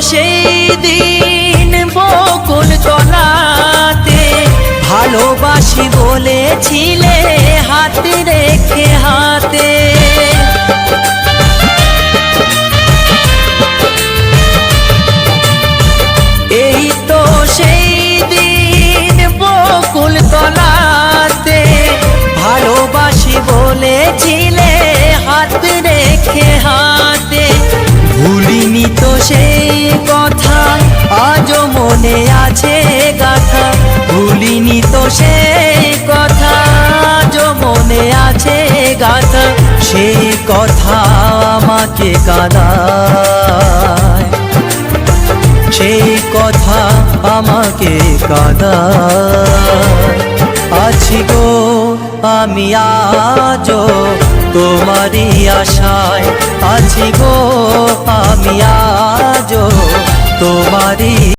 সেই দিন বকুল তলাতে ভালোবাসি বলেছিলে হাতে রেখে হাতে। এই তো সেই দিন বকুল তলাতে ভালোবাসি বলেছিলে হাতে রেখে হাতে। ভুলিনি তো সেই কথা আজও মনে আছে গাথা, ভুলিনি তো সেই কথা আজও মনে আছে গাথা। সেই কথা আমাকে কাঁদায়, সেই কথা আমাকে কাঁদায়। আছি গো আমি আজও তোমারই আশায়, আছি গো আমি আজও তোমারই